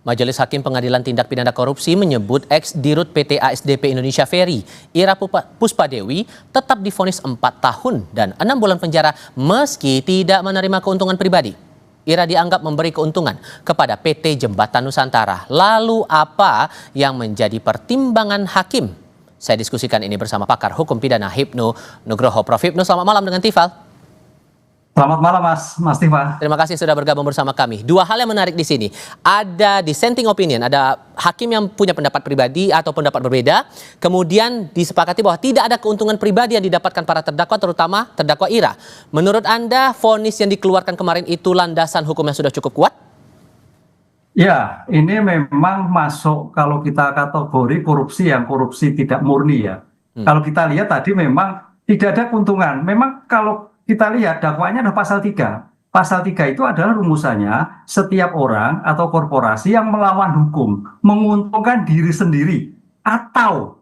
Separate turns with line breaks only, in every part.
Majelis Hakim Pengadilan Tindak Pidana Korupsi menyebut ex-dirut PT ASDP Indonesia Ferry, Ira Puspadewi, tetap divonis 4 tahun dan 6 bulan penjara meski tidak menerima keuntungan pribadi. Ira dianggap memberi keuntungan kepada PT Jembatan Nusantara. Lalu apa yang menjadi pertimbangan hakim? Saya diskusikan ini bersama pakar hukum pidana Hipnu Nugroho. Prof. Hipnu, selamat malam dengan Tifal.
Selamat malam Mas Tifal.
Terima kasih sudah bergabung bersama kami. Dua hal yang menarik di sini. Ada dissenting opinion, ada hakim yang punya pendapat pribadi atau pendapat berbeda. Kemudian disepakati bahwa tidak ada keuntungan pribadi yang didapatkan para terdakwa, terutama terdakwa Ira. Menurut Anda, vonis yang dikeluarkan kemarin itu landasan hukum yang sudah cukup kuat?
Ya, ini memang masuk kalau kita kategori korupsi yang korupsi tidak murni ya. Kalau kita lihat tadi memang tidak ada keuntungan. Memang kalau kita lihat dakwaannya ada pasal 3. Pasal 3 itu adalah rumusannya setiap orang atau korporasi yang melawan hukum, menguntungkan diri sendiri atau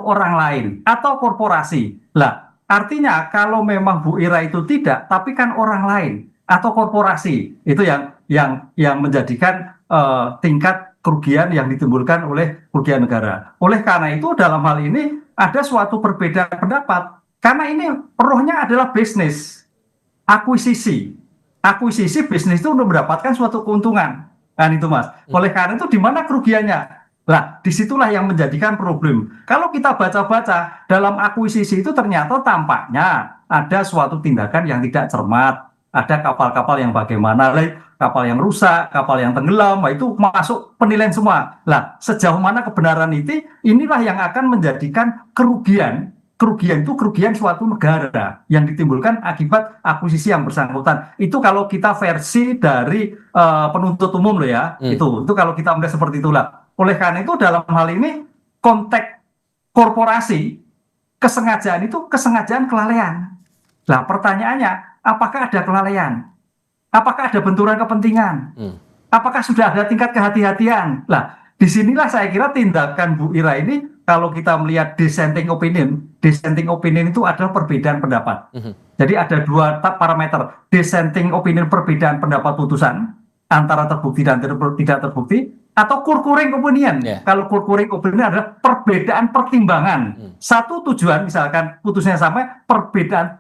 orang lain atau korporasi. Lah, artinya kalau memang Bu Ira itu tidak, tapi kan orang lain atau korporasi itu yang menjadikan tingkat kerugian yang ditimbulkan oleh kerugian negara. Oleh karena itu dalam hal ini ada suatu perbedaan pendapat. Karena ini rohnya adalah bisnis, akuisisi bisnis itu untuk mendapatkan suatu keuntungan, kan itu Mas. Oleh karena itu di mana kerugiannya? Nah, disitulah yang menjadikan problem. Kalau kita baca-baca dalam akuisisi itu ternyata tampaknya ada suatu tindakan yang tidak cermat, ada kapal-kapal yang bagaimana, kapal yang rusak, kapal yang tenggelam, itu masuk penilaian semua. Nah, sejauh mana kebenaran itu, inilah yang akan menjadikan kerugian itu kerugian suatu negara yang ditimbulkan akibat akuisisi yang bersangkutan. Itu kalau kita versi dari penuntut umum loh ya. Itu kalau kita melihat seperti itulah. Oleh karena itu dalam hal ini konteks korporasi kesengajaan itu kesengajaan kelalaian. Nah, pertanyaannya apakah ada kelalaian? Apakah ada benturan kepentingan? Apakah sudah ada tingkat kehati-hatian? Nah, disinilah saya kira tindakan Bu Ira ini kalau kita melihat dissenting opinion itu adalah perbedaan pendapat. Jadi ada dua parameter, dissenting opinion perbedaan pendapat putusan antara terbukti dan tidak terbukti, atau concurring opinion. Kalau concurring opinion adalah perbedaan pertimbangan. Satu tujuan misalkan putusnya sama, perbedaan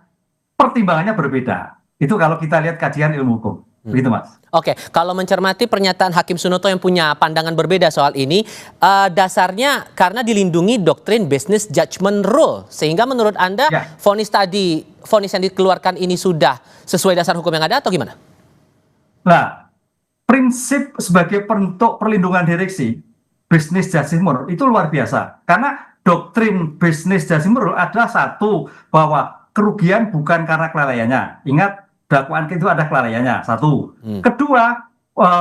pertimbangannya berbeda. Itu kalau kita lihat kajian ilmu hukum. Begitu Mas.
Oke, kalau mencermati pernyataan Hakim Sunoto yang punya pandangan berbeda soal ini, dasarnya karena dilindungi doktrin business judgment rule, sehingga menurut Anda vonis yang dikeluarkan ini sudah sesuai dasar hukum yang ada atau gimana?
Nah, prinsip sebagai bentuk perlindungan direksi business judgment rule itu luar biasa, karena doktrin business judgment rule adalah satu, bahwa kerugian bukan karena kelalaiannya. Ingat, dakwaan itu ada kelalaiannya, satu. Kedua,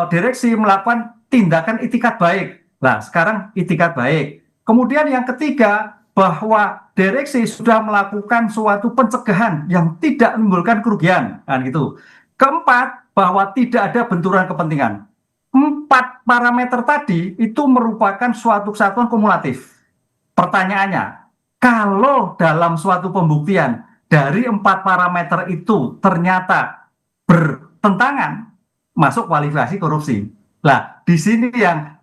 direksi melakukan tindakan itikat baik. Nah, sekarang itikat baik. Kemudian yang ketiga, bahwa direksi sudah melakukan suatu pencegahan yang tidak menimbulkan kerugian, kan gitu. Keempat, bahwa tidak ada benturan kepentingan. 4 parameter tadi itu merupakan suatu kesatuan kumulatif. Pertanyaannya, kalau dalam suatu pembuktian dari 4 parameter itu ternyata bertentangan, masuk kualifikasi korupsi. Nah, di sini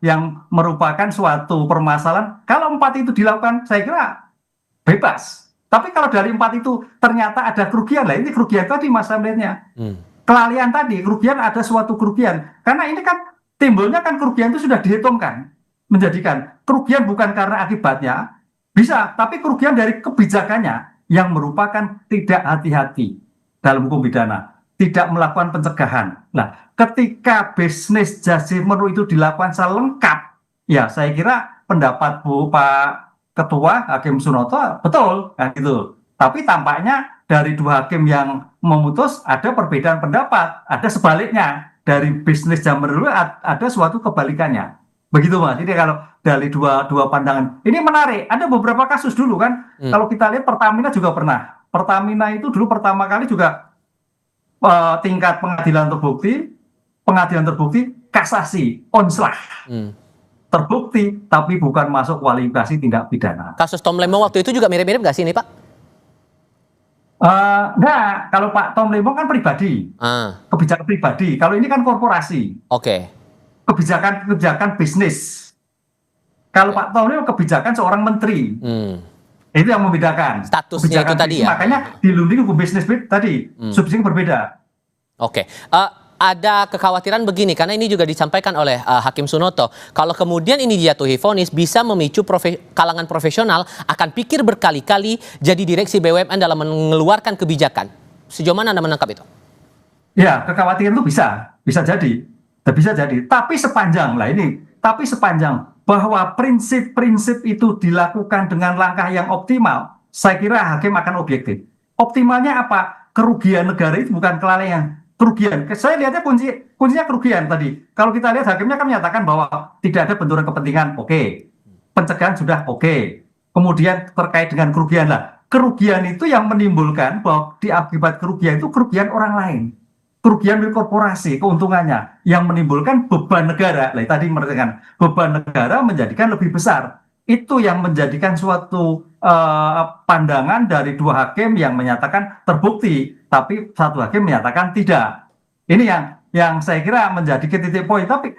yang merupakan suatu permasalahan. Kalau 4 itu dilakukan, saya kira bebas. Tapi kalau dari 4 itu ternyata ada kerugian, lah ini kerugian tadi Mas Amritnya. Kelalaian tadi, kerugian ada suatu kerugian. Karena ini kan timbulnya kan kerugian itu sudah dihitungkan. Menjadikan kerugian bukan karena akibatnya, bisa, tapi kerugian dari kebijakannya yang merupakan tidak hati-hati dalam hukum pidana, tidak melakukan pencegahan. Nah, ketika bisnis judgment rule itu dilakukan selengkap, ya saya kira pendapat Pak Ketua Hakim Sunoto betul, kan gitu. Tapi tampaknya dari 2 hakim yang memutus ada perbedaan pendapat, ada sebaliknya dari bisnis judgment rule ada suatu kebalikannya. Begitu Mas. Jadi kalau dari dua pandangan ini menarik. Ada beberapa kasus dulu kan. Kalau kita lihat Pertamina juga pernah. Pertamina itu dulu pertama kali juga tingkat pengadilan terbukti kasasi onslah. Terbukti tapi bukan masuk kualifikasi tindak pidana.
Kasus Tom Lembong waktu itu juga mirip-mirip nggak sih ini Pak?
Enggak. Kalau Pak Tom Lembong kan pribadi, kebijakan pribadi. Kalau ini kan korporasi.
Oke.
kebijakan bisnis. Kalau Pak Tonio kebijakan seorang menteri. Itu yang membedakan.
Statusnya itu tadi ya.
Makanya dilindungi hukum bisnis tadi, subsidi berbeda.
Oke. Ada kekhawatiran begini, karena ini juga disampaikan oleh Hakim Sunoto. Kalau kemudian ini dijatuhi vonis, bisa memicu kalangan profesional akan pikir berkali-kali jadi direksi BUMN dalam mengeluarkan kebijakan. Sejauh mana Anda menangkap itu?
Ya, kekhawatiran itu bisa jadi. Bisa jadi. Tapi sepanjang bahwa prinsip-prinsip itu dilakukan dengan langkah yang optimal, saya kira hakim akan objektif. Optimalnya apa? Kerugian negara itu bukan kelalaian. Kerugian. Saya lihatnya kuncinya kerugian tadi. Kalau kita lihat hakimnya kan menyatakan bahwa tidak ada benturan kepentingan, oke. Pencegahan sudah oke. Kemudian terkait dengan kerugian lah. Kerugian itu yang menimbulkan bahwa diakibat kerugian itu kerugian orang lain. Kerugian milik korporasi, keuntungannya yang menimbulkan beban negara. Tadi mengatakan beban negara menjadikan lebih besar. Itu yang menjadikan suatu pandangan dari dua hakim yang menyatakan terbukti, tapi satu hakim menyatakan tidak. Ini yang saya kira menjadi titik poin. Tapi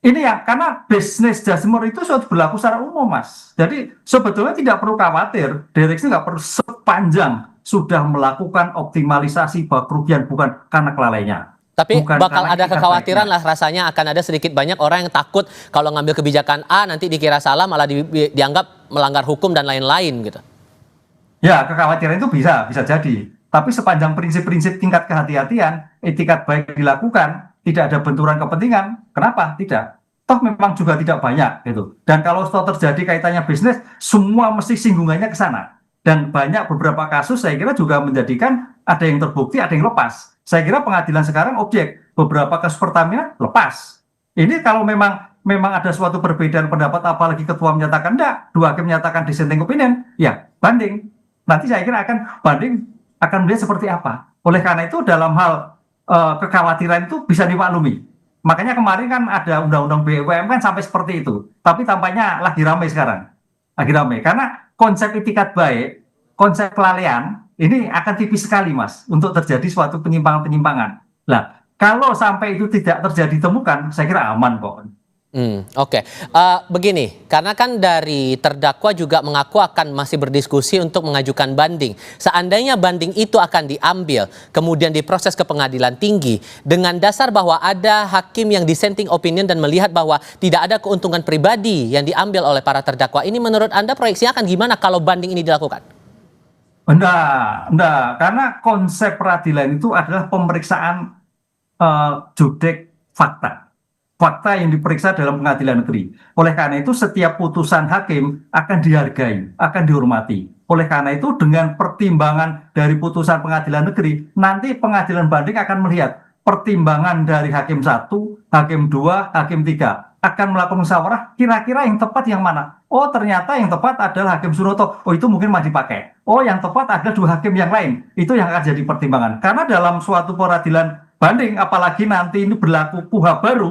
ini karena bisnis jasmur itu suatu berlaku secara umum, Mas. Jadi sebetulnya tidak perlu khawatir, direksi nggak perlu sepanjang sudah melakukan optimalisasi bahwa kerugian bukan karena kelalaiannya.
Tapi bakal ada kekhawatiran lah rasanya akan ada sedikit banyak orang yang takut kalau ngambil kebijakan A nanti dikira salah malah dianggap melanggar hukum dan lain-lain gitu.
Ya, kekhawatiran itu bisa jadi. Tapi sepanjang prinsip-prinsip tingkat kehati-hatian, etikat baik dilakukan, tidak ada benturan kepentingan, kenapa? Tidak. Toh memang juga tidak banyak gitu. Dan kalau terjadi kaitannya bisnis, semua mesti singgungannya ke sana. Dan banyak beberapa kasus saya kira juga menjadikan ada yang terbukti, ada yang lepas. Saya kira pengadilan sekarang objek. Beberapa kasus Pertamina lepas. Ini kalau memang ada suatu perbedaan pendapat, apalagi ketua menyatakan enggak, dua hakim menyatakan dissenting opinion, ya banding. Nanti saya kira akan melihat seperti apa. Oleh karena itu dalam hal kekhawatiran itu bisa dimaklumi. Makanya kemarin kan ada undang-undang BUMN kan sampai seperti itu. Tapi tampaknya lagi ramai sekarang. Lagi ramai. Karena konsep itikat baik, konsep kelalaian, ini akan tipis sekali, Mas, untuk terjadi suatu penyimpangan-penyimpangan. Nah, kalau sampai itu tidak terjadi temukan, saya kira aman kok.
Oke. Begini, karena kan dari terdakwa juga mengaku akan masih berdiskusi untuk mengajukan banding. Seandainya banding itu akan diambil, kemudian diproses ke pengadilan tinggi, dengan dasar bahwa ada hakim yang dissenting opinion dan melihat bahwa tidak ada keuntungan pribadi yang diambil oleh para terdakwa, ini menurut Anda proyeksinya akan gimana kalau banding ini dilakukan?
Enggak, karena konsep peradilan itu adalah pemeriksaan judek fakta yang diperiksa dalam pengadilan negeri. Oleh karena itu setiap putusan hakim akan dihargai, akan dihormati. Oleh karena itu dengan pertimbangan dari putusan pengadilan negeri, nanti pengadilan banding akan melihat pertimbangan dari hakim 1, hakim 2, hakim 3 akan melakukan musyawarah, kira-kira yang tepat yang mana? Oh, ternyata yang tepat adalah Hakim Sunoto. Oh, itu mungkin masih dipakai. Oh, yang tepat ada dua hakim yang lain. Itu yang akan jadi pertimbangan. Karena dalam suatu peradilan banding, apalagi nanti ini berlaku KUHP baru,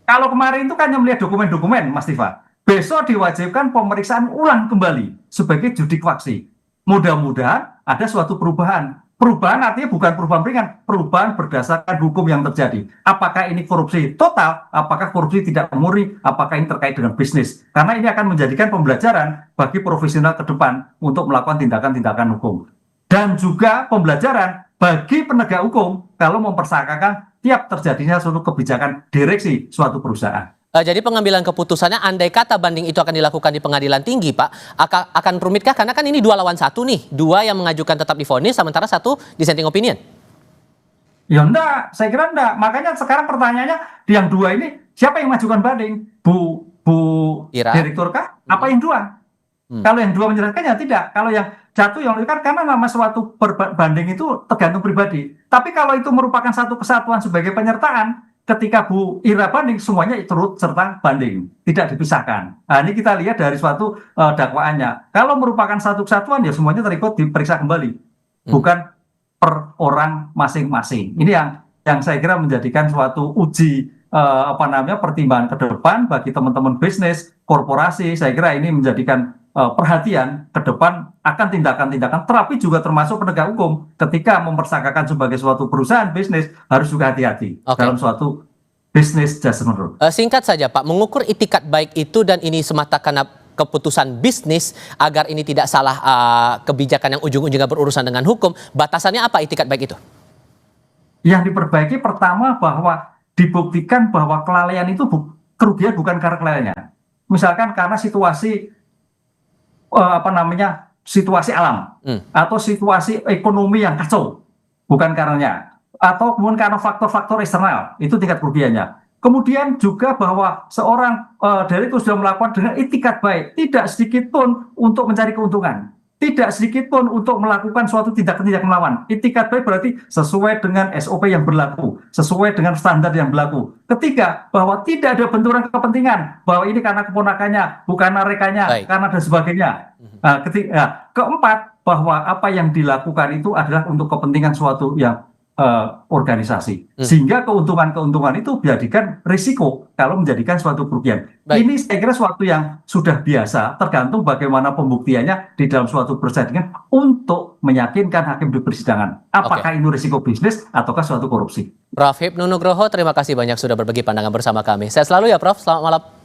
kalau kemarin itu kan yang melihat dokumen-dokumen, Mas Tifa. Besok diwajibkan pemeriksaan ulang kembali sebagai judik faksi. Mudah-mudahan ada suatu perubahan. Perubahan artinya bukan perubahan ringan, perubahan berdasarkan hukum yang terjadi. Apakah ini korupsi total, apakah korupsi tidak murni, apakah ini terkait dengan bisnis. Karena ini akan menjadikan pembelajaran bagi profesional ke depan untuk melakukan tindakan-tindakan hukum. Dan juga pembelajaran bagi penegak hukum kalau mempersangkakan tiap terjadinya suatu kebijakan direksi suatu perusahaan.
Jadi pengambilan keputusannya andai kata banding itu akan dilakukan di pengadilan tinggi, Pak, akan rumitkah? Karena kan ini 2 lawan 1 nih. 2 yang mengajukan tetap divonis, sementara 1 dissenting opinion.
Ya enggak, saya kira enggak. Makanya sekarang pertanyaannya, di yang 2 ini, siapa yang mengajukan banding? Bu
Ira.
Direktur kah? Apa yang 2? Kalau yang 2 menyerahkan ya tidak. Kalau yang 1 yang kan karena nama suatu banding itu tergantung pribadi. Tapi kalau itu merupakan satu kesatuan sebagai penyertaan, ketika Bu Ira banding, semuanya turut serta banding, tidak dipisahkan. Nah, ini kita lihat dari suatu dakwaannya. Kalau merupakan satu kesatuan, ya semuanya terikut diperiksa kembali, bukan per orang masing-masing. Ini yang saya kira menjadikan suatu uji pertimbangan ke depan bagi teman-teman bisnis, korporasi. Saya kira ini menjadikan perhatian ke depan akan tindakan-tindakan, tetapi juga termasuk penegak hukum ketika mempersangkakan sebagai suatu perusahaan bisnis harus juga hati-hati dalam suatu business judgment rule.
Singkat saja Pak, mengukur itikat baik itu dan ini semata karena keputusan bisnis agar ini tidak salah kebijakan yang ujung-ujungnya berurusan dengan hukum, batasannya apa itikat baik itu?
Yang diperbaiki pertama bahwa dibuktikan bahwa kelalaian itu kerugian bukan karena kelalaiannya. Misalkan karena situasi situasi alam atau situasi ekonomi yang kacau, bukan karenanya, atau kemudian karena faktor-faktor eksternal, itu tingkat kerugiannya. Kemudian juga bahwa seorang dari itu sudah melakukan dengan itikat baik, tidak sedikit pun untuk mencari keuntungan, tidak sedikit pun untuk melakukan suatu tindakan melawan. Itikat baik berarti sesuai dengan SOP yang berlaku, sesuai dengan standar yang berlaku. Ketiga, bahwa tidak ada benturan kepentingan, bahwa ini karena keponakannya, bukan rekannya, karena dan sebagainya. Keempat, bahwa apa yang dilakukan itu adalah untuk kepentingan suatu yang organisasi, sehingga keuntungan-keuntungan itu dijadikan risiko kalau menjadikan suatu kerugian. Ini saya kira suatu yang sudah biasa, tergantung bagaimana pembuktiannya di dalam suatu persidangan untuk meyakinkan hakim di persidangan apakah ini risiko bisnis ataukah suatu korupsi.
Prof. Hipnu Nugroho, terima kasih banyak sudah berbagi pandangan bersama kami. Sehat selalu ya Prof, selamat malam.